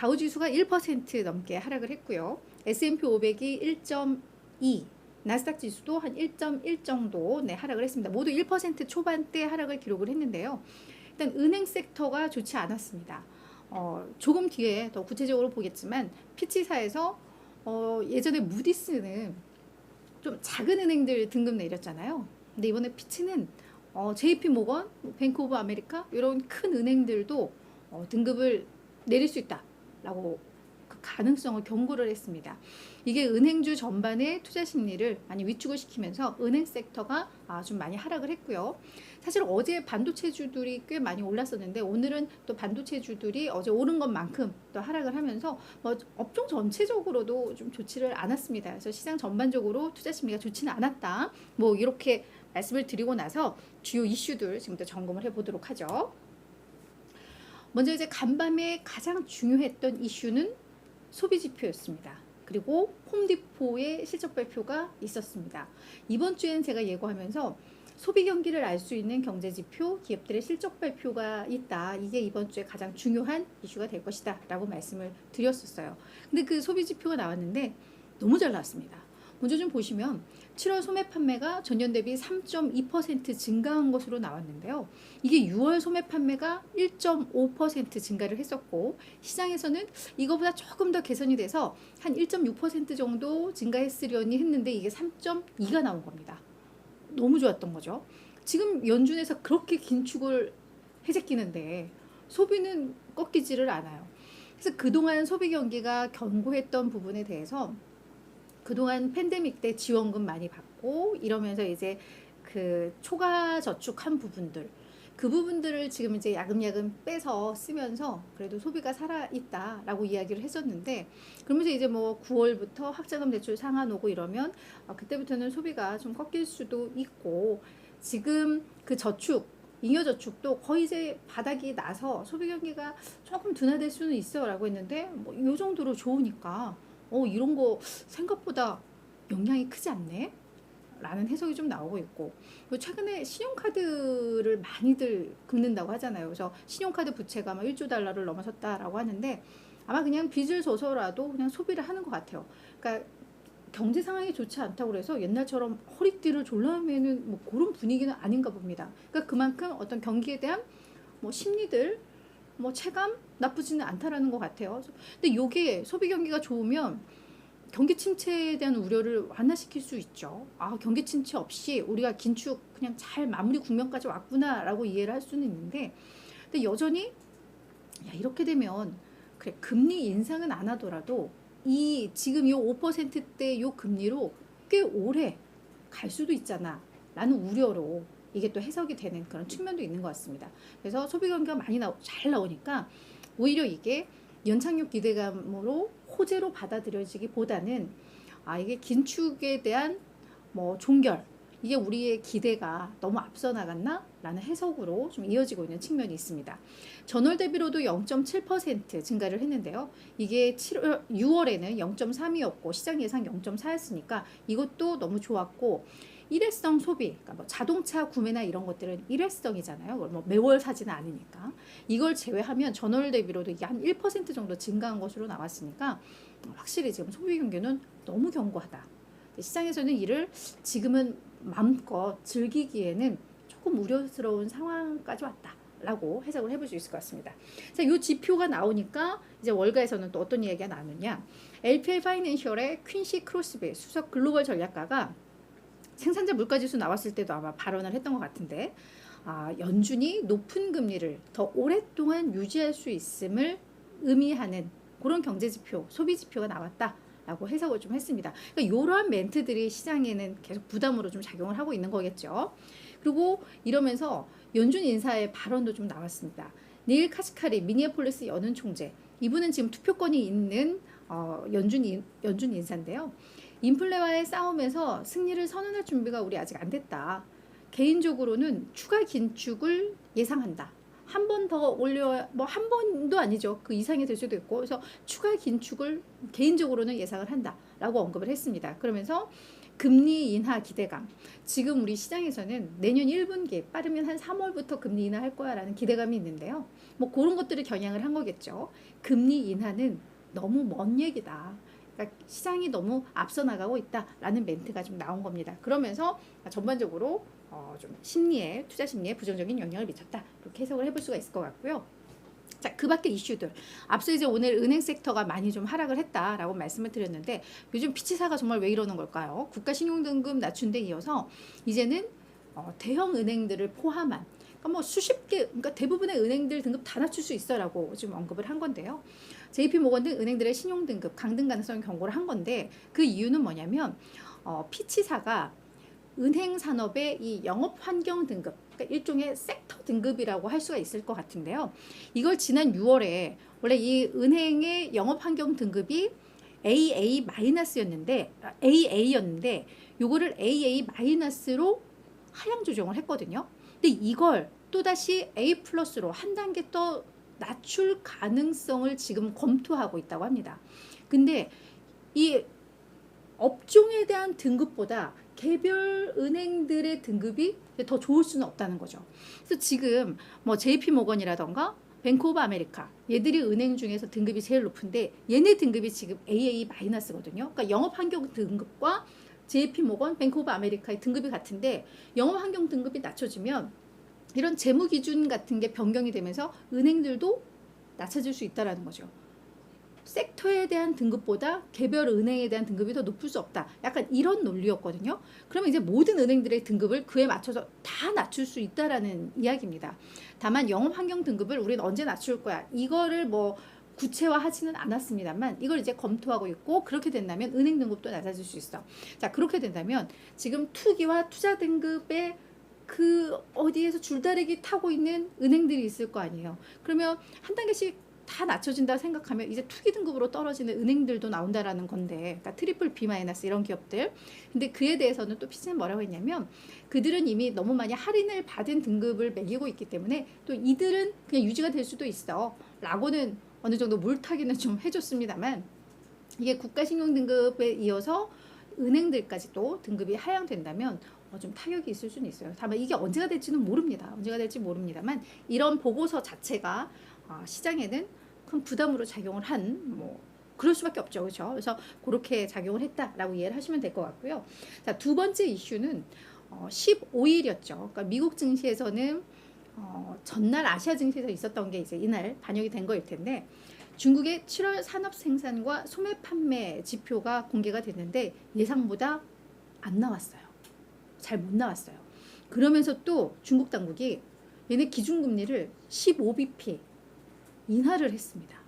다우지수가 1% 넘게 하락을 했고요. S&P 500이 1.2, 나스닥 지수도 한 1.1 정도 하락을 했습니다. 모두 1% 초반대 하락을 기록을 했는데요. 일단 은행 섹터가 좋지 않았습니다. 조금 뒤에 더 구체적으로 보겠지만 피치사에서 예전에 무디스는 좀 작은 은행들 등급 내렸잖아요. 근데 이번에 피치는 JP 모건, 뱅크 오브 아메리카 이런 큰 은행들도 등급을 내릴 수 있다라고 그 가능성을 경고를 했습니다. 이게 은행주 전반의 투자 심리를 많이 위축을 시키면서 은행 섹터가 좀 많이 하락을 했고요. 사실 어제 반도체주들이 꽤 많이 올랐었는데 오늘은 또 반도체주들이 어제 오른 것만큼 또 하락을 하면서 뭐 업종 전체적으로도 좀 좋지를 않았습니다. 그래서 시장 전반적으로 투자 심리가 좋지는 않았다. 뭐 이렇게 말씀을 드리고 나서 주요 이슈들 지금부터 점검을 해보도록 하죠. 먼저 이제 간밤에 가장 중요했던 이슈는 소비 지표였습니다. 그리고 홈디포의 실적 발표가 있었습니다. 이번 주엔 제가 예고하면서 소비 경기를 알 수 있는 경제 지표, 기업들의 실적 발표가 있다. 이게 이번 주에 가장 중요한 이슈가 될 것이다 라고 말씀을 드렸었어요. 근데 그 소비 지표가 나왔는데 너무 잘 나왔습니다. 먼저 좀 보시면 7월 소매 판매가 전년 대비 3.2% 증가한 것으로 나왔는데요. 이게 6월 소매 판매가 1.5% 증가를 했었고 시장에서는 이거보다 조금 더 개선이 돼서 한 1.6% 정도 증가했으려니 했는데 이게 3.2가 나온 겁니다. 너무 좋았던 거죠. 지금 연준에서 그렇게 긴축을 해제끼는데 소비는 꺾이지를 않아요. 그래서 그동안 소비 경기가 견고했던 부분에 대해서 그동안 팬데믹 때 지원금 많이 받고 이러면서 이제 그 초과 저축한 부분들 그 부분들을 지금 이제 야금야금 빼서 쓰면서 그래도 소비가 살아있다라고 이야기를 했었는데 그러면서 이제 뭐 9월부터 학자금 대출 상한 오고 이러면 그때부터는 소비가 좀 꺾일 수도 있고 지금 그 저축 잉여저축도 거의 이제 바닥이 나서 소비 경기가 조금 둔화될 수는 있어 라고 했는데 뭐 이 정도로 좋으니까 이런 거 생각보다 영향이 크지 않네? 라는 해석이 좀 나오고 있고 그리고 최근에 신용카드를 많이들 긁는다고 하잖아요. 그래서 신용카드 부채가 막 1조 달러를 넘어섰다라고 하는데 아마 그냥 빚을 져서라도 그냥 소비를 하는 것 같아요. 그러니까 경제 상황이 좋지 않다고 그래서 옛날처럼 허리띠를 졸라매는 뭐 그런 분위기는 아닌가 봅니다. 그러니까 그만큼 어떤 경기에 대한 뭐 심리들 뭐 체감 나쁘지는 않다라는 것 같아요. 근데 요게 소비 경기가 좋으면 경기 침체에 대한 우려를 완화시킬 수 있죠. 경기 침체 없이 우리가 긴축 그냥 잘 마무리 국면까지 왔구나라고 이해를 할 수는 있는데 근데 여전히 이렇게 되면 그래 금리 인상은 안 하더라도 이 지금 요 5%대 요 금리로 꽤 오래 갈 수도 있잖아 라는 우려로 이게 또 해석이 되는 그런 측면도 있는 것 같습니다. 그래서 소비 경기가 많이 잘 나오니까 오히려 이게 연착륙 기대감으로 호재로 받아들여지기보다는 이게 긴축에 대한 뭐 종결 이게 우리의 기대가 너무 앞서 나갔나? 라는 해석으로 좀 이어지고 있는 측면이 있습니다. 전월 대비로도 0.7% 증가를 했는데요. 이게 6월에는 0.3이었고 시장 예상 0.4였으니까 이것도 너무 좋았고 일회성 소비, 그러니까 뭐 자동차 구매나 이런 것들은 일회성이잖아요. 뭐 매월 사지는 않으니까. 이걸 제외하면 전월 대비로도 이게 한 1% 정도 증가한 것으로 나왔으니까 확실히 지금 소비 경기는 너무 견고하다. 시장에서는 이를 지금은 마음껏 즐기기에는 조금 우려스러운 상황까지 왔다라고 해석을 해볼 수 있을 것 같습니다. 자, 이 지표가 나오니까 이제 월가에서는 또 어떤 이야기가 나오느냐? LPL 파이낸셜의 퀸시 크로스비 수석 글로벌 전략가가 생산자 물가지수 나왔을 때도 아마 발언을 했던 것 같은데 연준이 높은 금리를 더 오랫동안 유지할 수 있음을 의미하는 그런 경제지표, 소비지표가 나왔다라고 해석을 좀 했습니다. 그러니까 이러한 멘트들이 시장에는 계속 부담으로 좀 작용을 하고 있는 거겠죠. 그리고 이러면서 연준 인사의 발언도 좀 나왔습니다. 닐 카시카리 미니애폴리스 연은 총재 이분은 지금 투표권이 있는 연준 인사인데요. 인플레와의 싸움에서 승리를 선언할 준비가 우리 아직 안 됐다. 개인적으로는 추가 긴축을 예상한다. 한 번 더 올려 뭐 한 번도 아니죠. 그 이상이 될 수도 있고 그래서 추가 긴축을 개인적으로는 예상을 한다라고 언급을 했습니다. 그러면서 금리 인하 기대감. 지금 우리 시장에서는 내년 1분기 빠르면 한 3월부터 금리 인하할 거야라는 기대감이 있는데요. 뭐 그런 것들을 겨냥을 한 거겠죠. 금리 인하는 너무 먼 얘기다. 그러니까 시장이 너무 앞서 나가고 있다라는 멘트가 좀 나온 겁니다. 그러면서 전반적으로 좀 투자 심리에 부정적인 영향을 미쳤다. 이렇게 해석을 해볼 수가 있을 것 같고요. 자, 그 밖에 이슈들. 앞서 이제 오늘 은행 섹터가 많이 좀 하락을 했다라고 말씀을 드렸는데 요즘 피치사가 정말 왜 이러는 걸까요? 국가신용등급 낮춘 데 이어서 이제는 대형 은행들을 포함한 그러니까 뭐 수십 개, 그러니까 대부분의 은행들 등급 다 낮출 수 있어라고 지금 언급을 한 건데요. JP모건 등 은행들의 신용등급 강등 가능성 경고를 한 건데 그 이유는 뭐냐면 피치사가 은행 산업의 이 영업 환경 등급, 그러니까 일종의 섹터 등급이라고 할 수가 있을 것 같은데요. 이걸 지난 6월에 원래 이 은행의 영업 환경 등급이 AA였는데 요거를 AA-로 하향 조정을 했거든요. 근데 이걸 또다시 A+로 한 단계 더 낮출 가능성을 지금 검토하고 있다고 합니다. 근데 이 업종에 대한 등급보다 개별 은행들의 등급이 더 좋을 수는 없다는 거죠. 그래서 지금 뭐 JP모건이라던가 뱅크 오브 아메리카 얘들이 은행 중에서 등급이 제일 높은데 얘네 등급이 지금 AA-거든요. 그러니까 영업 환경 등급과 JP모건, 뱅크 오브 아메리카의 등급이 같은데 영업 환경 등급이 낮춰지면 이런 재무 기준 같은 게 변경이 되면서 은행들도 낮춰질 수 있다라는 거죠. 섹터에 대한 등급보다 개별 은행에 대한 등급이 더 높을 수 없다. 약간 이런 논리였거든요. 그러면 이제 모든 은행들의 등급을 그에 맞춰서 다 낮출 수 있다라는 이야기입니다. 다만 영업 환경 등급을 우리는 언제 낮출 거야. 이거를 뭐 구체화하지는 않았습니다만 이걸 이제 검토하고 있고 그렇게 된다면 은행 등급도 낮아질 수 있어. 자, 그렇게 된다면 지금 투기와 투자 등급의 그 어디에서 줄다리기 타고 있는 은행들이 있을 거 아니에요. 그러면 한 단계씩 다 낮춰진다 생각하면 이제 투기 등급으로 떨어지는 은행들도 나온다라는 건데, 그러니까 트리플 B- 이런 기업들. 근데 그에 대해서는 또 피치는 뭐라고 했냐면 그들은 이미 너무 많이 할인을 받은 등급을 매기고 있기 때문에 또 이들은 그냥 유지가 될 수도 있어 라고는 어느 정도 물타기는 좀 해줬습니다만 이게 국가신용등급에 이어서 은행들까지도 등급이 하향된다면 좀 타격이 있을 수는 있어요. 다만 이게 언제가 될지는 모릅니다. 언제가 될지 모릅니다만 이런 보고서 자체가 시장에는 큰 부담으로 작용을 뭐 그럴 수밖에 없죠. 그렇죠? 그래서 그렇게 작용을 했다라고 이해를 하시면 될 것 같고요. 자, 두 번째 이슈는 15일이었죠. 그러니까 미국 증시에서는 전날 아시아 증시에서 있었던 게 이제 이날 반영이 된 거일 텐데 중국의 7월 산업 생산과 소매 판매 지표가 공개가 됐는데 예상보다 안 나왔어요. 잘 못 나왔어요. 그러면서 또 중국 당국이 얘네 기준금리를 15bp 인하를 했습니다.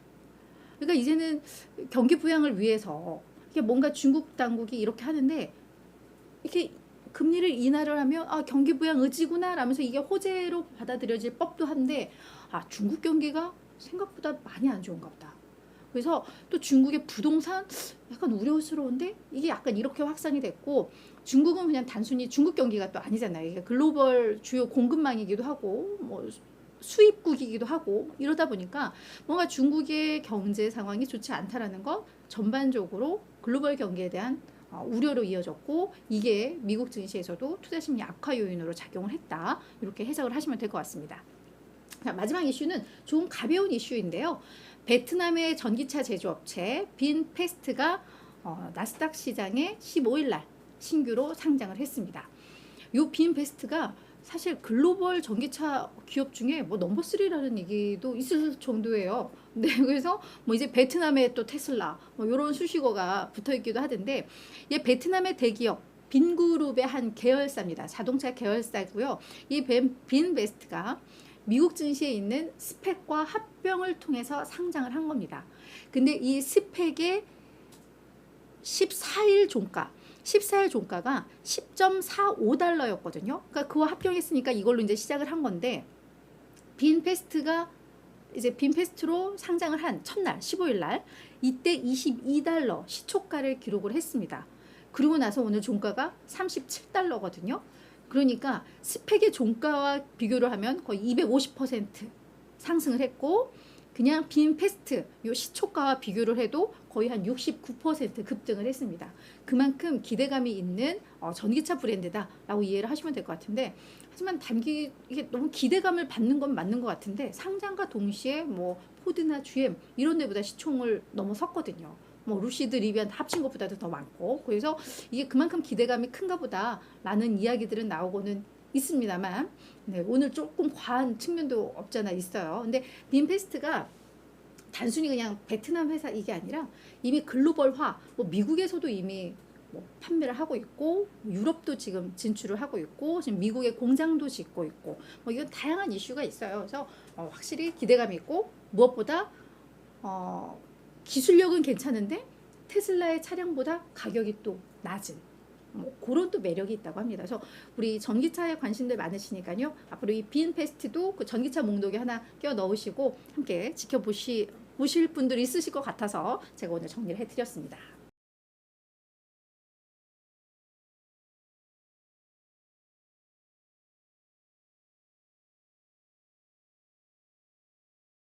그러니까 이제는 경기 부양을 위해서 이게 뭔가 중국 당국이 이렇게 하는데 이렇게 금리를 인하를 하면 경기 부양 의지구나 라면서 이게 호재로 받아들여질 법도 한데 중국 경기가 생각보다 많이 안 좋은가 보다. 그래서 또 중국의 부동산 약간 우려스러운데 이게 약간 이렇게 확산이 됐고 중국은 그냥 단순히 중국 경기가 또 아니잖아요. 이게 글로벌 주요 공급망이기도 하고 뭐 수입국이기도 하고 이러다 보니까 뭔가 중국의 경제 상황이 좋지 않다라는 것 전반적으로 글로벌 경기에 대한 우려로 이어졌고 이게 미국 증시에서도 투자 심리 악화 요인으로 작용을 했다. 이렇게 해석을 하시면 될 것 같습니다. 자, 마지막 이슈는 조금 가벼운 이슈인데요. 베트남의 전기차 제조업체 빈페스트가 나스닥 시장에 15일 날 신규로 상장을 했습니다. 이 빈페스트가 사실 글로벌 전기차 기업 중에 뭐 넘버 3라는 얘기도 있을 정도예요. 네, 그래서 뭐 이제 베트남의 또 테슬라 뭐 이런 수식어가 붙어 있기도 하던데, 이 베트남의 대기업 빈그룹의 한 계열사입니다. 자동차 계열사고요. 이 빈베스트가 미국 증시에 있는 스펙과 합병을 통해서 상장을 한 겁니다. 근데 이 스펙의 14일 종가가 10.45달러였거든요. 그러니까 그와 합병했으니까 이걸로 이제 시작을 한 건데 빈페스트가 이제 빈페스트로 상장을 한 첫날 15일 날 이때 22달러 시초가를 기록을 했습니다. 그리고 나서 오늘 종가가 37달러거든요. 그러니까 스펙의 종가와 비교를 하면 거의 250% 상승을 했고 그냥 빈페스트 요 시초가와 비교를 해도 거의 한 69% 급등을 했습니다. 그만큼 기대감이 있는 전기차 브랜드다라고 이해를 하시면 될 것 같은데, 하지만 단기 이게 너무 기대감을 받는 건 맞는 것 같은데 상장과 동시에 뭐 포드나 GM 이런 데보다 시총을 넘어섰거든요. 뭐 루시드, 리비안 다 합친 것보다도 더 많고, 그래서 이게 그만큼 기대감이 큰가 보다라는 이야기들은 나오고는 있습니다만, 네, 오늘 조금 과한 측면도 없잖아 있어요. 근데 빈페스트가 단순히 그냥 베트남 회사 이게 아니라 이미 글로벌화, 뭐 미국에서도 이미 뭐 판매를 하고 있고, 유럽도 지금 진출을 하고 있고, 지금 미국에 공장도 짓고 있고, 뭐 이건 다양한 이슈가 있어요. 그래서 확실히 기대감이 있고, 무엇보다 기술력은 괜찮은데 테슬라의 차량보다 가격이 또 낮은, 뭐 그런 또 매력이 있다고 합니다. 그래서 우리 전기차에 관심들 많으시니까요. 앞으로 이 빈페스트도 그 전기차 목록에 하나 껴 넣으시고 함께 보실 분들이 있으실 것 같아서 제가 오늘 정리를 해드렸습니다.